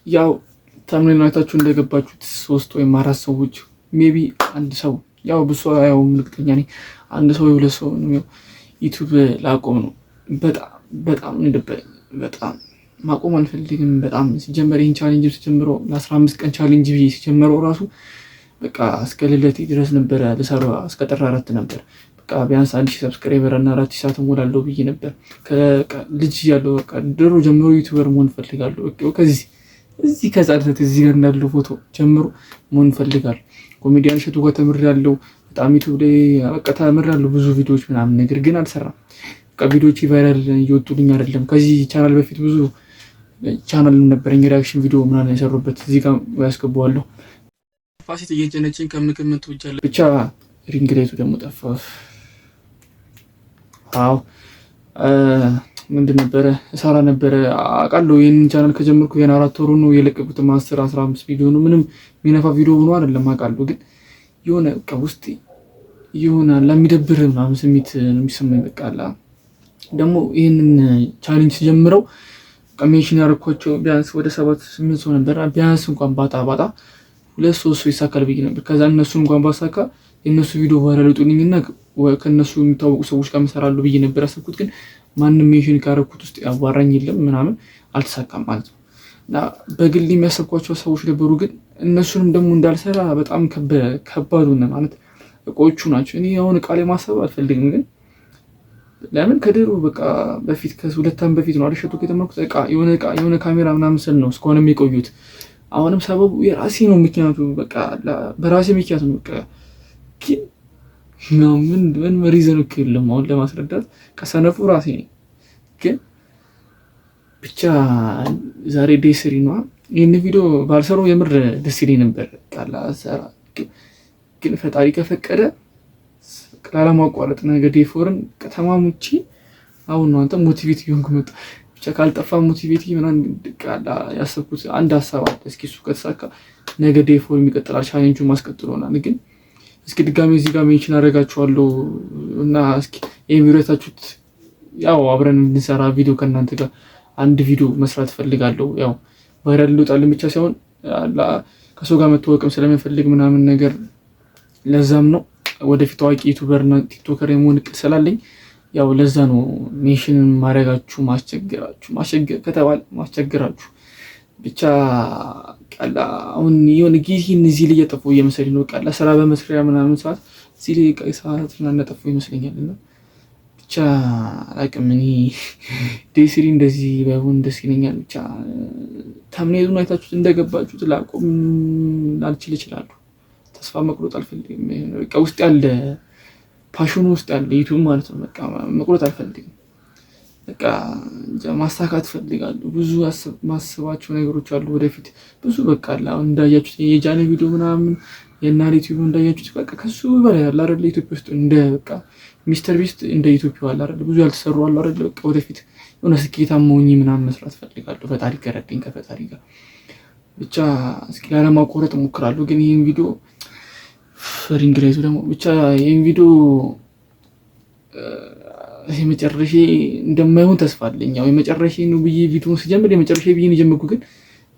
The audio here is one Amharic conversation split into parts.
ያው ተምኔል አይታችሁ እንደገባችሁት 3 ወይም 4 ሰዎች ሜቢ አንድ ሰው ያው ብሶ ያው እርግጠኛ ነኝ አንድ ሰው የሁለት ሰው ነው ዩቲዩብ ላቆም ነው። በጣም እንደበረኝ በጣም ማቆም አልፈልግም። በጣም ሲጀመር ይሄን ቻሌንጅ ተጀምሮ ለ15 ቀን ቻሌንጅ ብዬ ሲጀምረው ራሱ በቃ እስከ ልደቴ ድረስ ነበረ ልሰራ እስከ ጥር 4 ነበር። በቃ ቢያንስ 1000 ሰብስክራይበር እና 4000 ሰዓት ሞላለሁ ብዬ ነበር። ልጅ ያለው በቃ ድሮ ጀምሮ ዩቲዩበር መሆን ፈልጋለሁ። እዚህ ከጻድት እዚህ ጋር እንዳለው ፎቶ ጀምሮ መሆን ፈልጋለሁ። ኮሜዲያን እሸቱ ጋር ተምሬያለሁ። በጣም ዩቲዩብ ላይ በቃ ተምሬያለሁ ብዙ ቪዲዮዎች ምናምን፣ ነገር ግን አልሰራም። በቃ ቪዲዮዎች ቫይራል እየወጡልኝ አይደለም። ከዚህ ቻናል በፊት ብዙ ቻናል ነበረኝ ሪአክሽን ቪዲዮ ምናምን የሰሩበት እዚህ ጋር ያስገባዋለሁ። ፋሲት እየጨነችን ከምክምን ትወጃለህ። ብቻ ሪንግ ላይቱ ደግሞ ጠፋ። አዎ ምንድን ነበረ እሰራ ነበረ አውቃለሁ። ይህንን ቻናል ከጀመርኩ ገና 4 ወሩ ነው። የለቀቁትም 10-15 ቪዲዮ ነው። ምንም የሚነፋ ቪዲዮ ሆኖ አይደለም አውቃለሁ። ግን የሆነ በቃ ውስጤ የሆነ ለሚደብር ምናምን ስሜት ነው የሚሰማኝ። በቃ ደግሞ ይህንን ቻሌንጅ ሲጀምረው ሜንሽን ያደረኳቸው ቢያንስ ወደ 7-8 ሰው ነበር። ቢያንስ እንኳን ባጣ 2-3 ሰው ይሳካል ብዬ ነበር። ከዛ እነሱን እንኳን ባሳካ የእነሱ ቪዲዮ ቫይራል ይወጡልኝና ከእነሱ የሚታወቁ ሰዎች ጋር እሰራለሁ ብዬ ነበር ያሰብኩት። ግን ማንም ሜንሽን ካደረኩት ውስጥ ያዋራኝ የለም ምናምን አልተሳካም ማለት ነው። እና በግል የሚያሰብኳቸው ሰዎች ነበሩ። ግን እነሱንም ደግሞ እንዳልሰራ በጣም ከባዱ ማለት እቃዎቹ ናቸው። እኔ አሁን እቃ ላይ ማሰብ አልፈልግም። ግን ለምን ከድሮ በቃ በፊት ከ2 ዓመት በፊት ነው አልሸጡ ከተመረኩት የሆነ ካሜራ ምናምን ስል ነው እስካሁንም የቆዩት። አሁንም ሰበቡ የራሴ ነው። ምክንያቱ በቃ በራሴ ምክንያት ነው። በቃ ምን ሪዘን እኮ የለም አሁን ለማስረዳት ከሰነፉ ራሴ ነኝ። ግን ብቻ ዛሬ ዴይ 3 ነው። ይህን ቪዲዮ ባልሰራው የምር ደስ ይለኝ ነበር። ግን ፈጣሪ ከፈቀደ ላለማቋረጥ ነገ ዴይ 4ን ከተማሙቺ አሁን ነው አንተ ሞቲቬት ይሆንኩ መጣ። ብቻ ካልጠፋ ሞቲቬት ምናምን ያሰብኩት አንድ ሀሳብ አለ። እስኪ እሱ ከተሳካ ነገ ዴይ 4 የሚቀጥላል ቻሌንጁን ማስቀጥሎናል። ግን እስኪ ድጋሜ እዚህ ጋር ሜንሽን አደርጋችኋለሁ እና እስኪ ይሄን ቪዲዮ ታችሁት ያው አብረን እንሰራ ቪዲዮ ከእናንተ ጋር አንድ ቪዲዮ መስራት ፈልጋለሁ። ያው ቫይራል ሊወጣልን ብቻ ሳይሆን ከሰው ጋር መተዋወቅም ስለምፈልግ ምናምን ነገር ለዛም ነው ወደፊት ታዋቂ ዩቲዩበር እና ቲክቶከር የመሆን እቅድ ስላለኝ ያው ለዛ ነው ሜንሽን ማድረጋችሁ ማስቸገር ከተባለ ማስቸገራችሁ ብቻ ቃላ አሁን የሆነ ጊዜን እዚህ ላይ እየጠፋሁ እየመሰለኝ ነው። ቃላ ስራ በመስሪያ ምናምን ሰዓት እዚህ ላይ ሰዓት እንደጠፋሁ ይመስለኛል። እና ብቻ አላውቅም። እኔ ዴይ 3 እንደዚህ ባይሆን ደስ ይለኛል። ብቻ ተምኔሉን አይታችሁት እንደገባችሁት ላቆም ላልችል እችላለሁ። ተስፋ መቁረጥ አልፈልግም። በቃ ውስጥ ያለ ፓሽኑ ውስጥ ያለ ዩቲዩብ ማለት ነው። በቃ መቁረጥ አልፈልግም። በቃ ማሳካት ፈልጋለሁ። ብዙ ማስባቸው ነገሮች አሉ ወደፊት ብዙ በቃ አሁን እንዳያችሁት የጃነ ቪዲዮ ምናምን የናሪ ዩቲዩብ እንዳያችሁት በቃ ከሱ በላይ አለ አይደል? ኢትዮጵያ ውስጥ እንደ በቃ ሚስተር ቢስት እንደ ኢትዮጵያ አለ አይደል? ብዙ ያልተሰሩ አሉ አይደል? በቃ ወደፊት የሆነ ስኬታማ ሆኜ ምናምን መስራት ፈልጋለሁ። ፈጣሪ ከረዳኝ ከፈጣሪ ጋር ብቻ እስኪ ላለማቋረጥ እሞክራለሁ። ግን ይሄን ቪዲዮ ሪንግ ላይቱ ደግሞ ብቻ ይሄን ቪዲዮ የመጨረሻ እንደማይሆን ተስፋ አለኝ። ያው የመጨረሻ ነው ብዬ ቪዲዮውን ስጀምር የመጨረሻ ብዬ ነው የጀመርኩት። ግን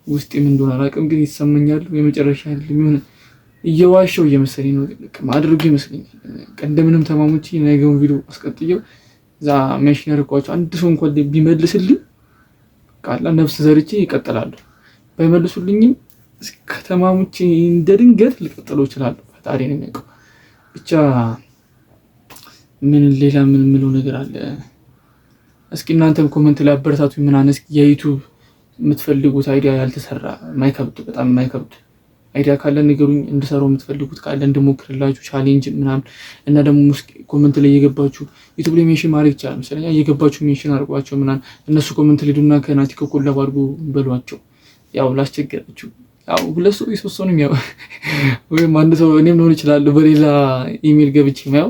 ውስጤ ምን እንደሆነ አላውቅም። ግን ይሰማኛል የመጨረሻ አይደለም። የሆነ እየዋሸው እየመሰለኝ ነው። ማድረግ ይመስለኛል። እንደምንም ተማሙቺ ነገውን ቪዲዮ አስቀጥየው እዛ ሜንሽን ያደርጓቸው አንድ ሰው እንኳን ቢመልስልኝ ቃላ ነፍስ ዘርቼ ይቀጥላሉ። ባይመልሱልኝም ከተማሙቺ እንደ ድንገት ልቀጥለው እችላለሁ። ፈጣሪ ነው የሚያውቀው። ብቻ ምን ሌላ ምን ምለው ነገር አለ? እስኪ እናንተም ኮሜንት ላይ አበረታቱኝ። ምናምን እስኪ የዩቲዩብ የምትፈልጉት አይዲያ ያልተሰራ ማይከብድ በጣም ማይከብድ አይዲያ ካለ ንገሩኝ። እንድሰራው የምትፈልጉት ካለ እንድሞክርላችሁ ቻሌንጅ ምናምን እና ደግሞ ኮሜንት ላይ እየገባችሁ ዩቲዩብ ላይ ሜንሽን ማድረግ ይቻላል መሰለኝ። እየገባችሁ ሜንሽን አድርጓቸው ምናምን እነሱ ኮሜንት ላይ ሄዱና ከናቲኮ ኮላብ አድርጉ በሏቸው። ያው ላስቸግራችሁ ያው 2 ሰው 3 ሰው ነው ያው ወይም አንድ ሰው እኔም ሊሆን ይችላል በሌላ ኢሜል ገብቼ ነው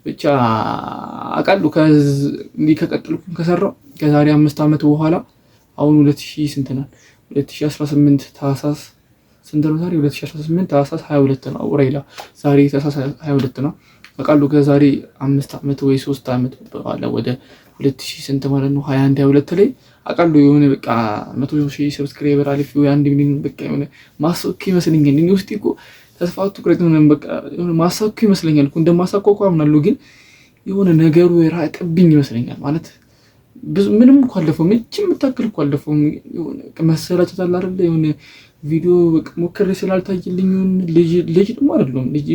ብቻ አውቃለሁ። ከዚህ ከቀጥልኩኝ ከሰራው ከዛሬ 5 ዓመት በኋላ አሁን 2000 ስንት ነው 2018 ታህሳስ ስንት ነው ዛሬ 2018 ታህሳስ 22 ነው ኦሬላ ዛሬ ታህሳስ 22 ነው አውቃለሁ። ከዛሬ 5 ዓመት ወይ 3 ዓመት በኋላ ወደ 2000 ስንት ማለት ነው 21 22 ላይ አውቃለሁ የሆነ በቃ 100,000 ሰብስክራይበር አለፍ ወይ 1 ሚሊዮን በቃ የሆነ ማሳኩ ይመስለኛል። እኔ ውስጥ እኮ ተስፋ ትኩረት ሆነ በቃ የሆነ ማሳኩ ይመስለኛል እኮ እንደማሳካው አምናለሁ። ግን የሆነ ነገሩ የራቀብኝ ይመስለኛል ማለት ብዙ ምንም እኮ አለፈው እቺ የምታክል እኮ አለፈው የሆነ መሰላቸት አለ አይደል? የሆነ ቪዲዮ በቃ ሞክሬ ስላልታየልኝ ልጅ ደግሞ አይደለም ልጅ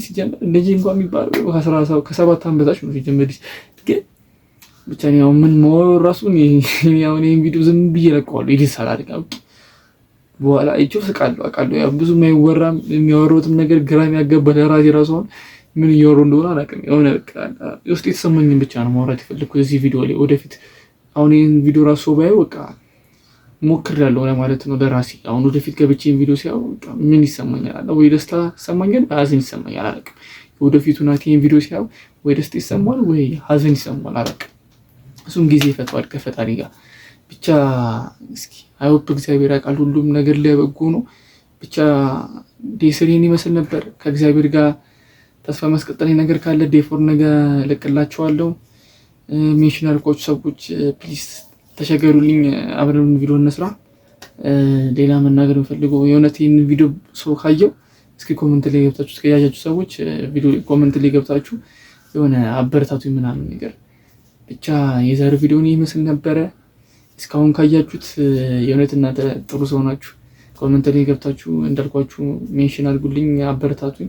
ሲጀምር ልጅ እንኳን የሚባለው ከ7 ዓመት በታች ነው ሲጀምር። ግን ብቻ ነው ምን ራሱ ያው እኔን ቪዲዮ ዝም ብዬ ለቀዋለሁ ኤዲት ሳላደርግ በኋላ እቺው ስቃለሁ አውቃለሁ። ያው ብዙ የማይወራም የሚያወሩትም ነገር ግራም ያገባ ለራሴ ራሱ ምን እያወሩ እንደሆነ አላውቅም። የሆነ በቃ ውስጥ የተሰማኝን ብቻ ነው ማውራት የፈለኩት እዚህ ቪዲዮ ላይ። ወደፊት አሁን ይሄን ቪዲዮ ራሱ ባየው በቃ ሞክሬያለሁ ለማለት ነው ለራሴ። አሁን ወደፊት ገብቼ ቪዲዮ ሲያው በቃ ምን ይሰማኛል አለ ወይ ደስታ ይሰማኛል ሀዘን ይሰማኛል አላውቅም። ወደፊቱ ናት ይሄን ቪዲዮ ሲያው ወይ ደስታ ይሰማል ወይ ሀዘን ይሰማል አላውቅም። እሱም ጊዜ ይፈታዋል ከፈጣሪ ጋር ብቻ። እስኪ አይሆፕ እግዚአብሔር ያውቃል ሁሉም ነገር ለበጎ ነው። ብቻ ዴስሪን ይመስል ነበር ከእግዚአብሔር ጋር ተስፋ ማስቀጠለኝ ነገር ካለ ዴፎር ነገ ለቅላችኋለሁ። ሜንሽን ያልኳችሁ ሰዎች ፕሊዝ ተሸገሩልኝ፣ አብረን ቪዲዮ እንስራ። ሌላ መናገር የምፈልገው የእውነት ይህን ቪዲዮ ሰው ካየው እስኪ ኮመንት ላይ ገብታችሁ እስከያያችሁ ሰዎች ቪዲዮ ኮመንት ላይ ገብታችሁ የሆነ አበረታቱ ምናምን ነገር። ብቻ የዛሬው ቪዲዮ ይመስል ነበረ። እስካሁን ካያችሁት የእውነት እናንተ ጥሩ ሰው ናችሁ። ኮመንት ላይ ገብታችሁ እንዳልኳችሁ ሜንሽን አድርጉልኝ፣ አበረታቱኝ።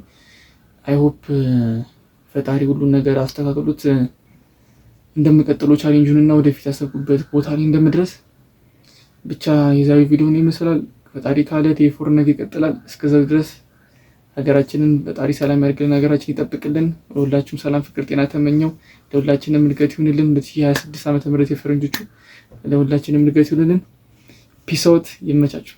አይሆፕ ፈጣሪ ሁሉን ነገር አስተካክሉት እንደምቀጥለው ቻሌንጁንና ወደፊት ያሰብኩበት ቦታ ላይ እንደምድረስ። ብቻ የዛሬው ቪዲዮ ይመስላል። ፈጣሪ ካለ ዴፎር ነገ ይቀጥላል። እስከዛው ድረስ ሀገራችንን ፈጣሪ ሰላም ያድርግልን፣ ሀገራችን ይጠብቅልን። ለሁላችሁም ሰላም፣ ፍቅር፣ ጤና ተመኘው። ለሁላችንም እድገት ይሁንልን። 2026 ዓመተ ምህረት የፈረንጆቹ ለሁላችንም እድገት ይሁንልን። ፒስ አውት። ይመቻችሁ።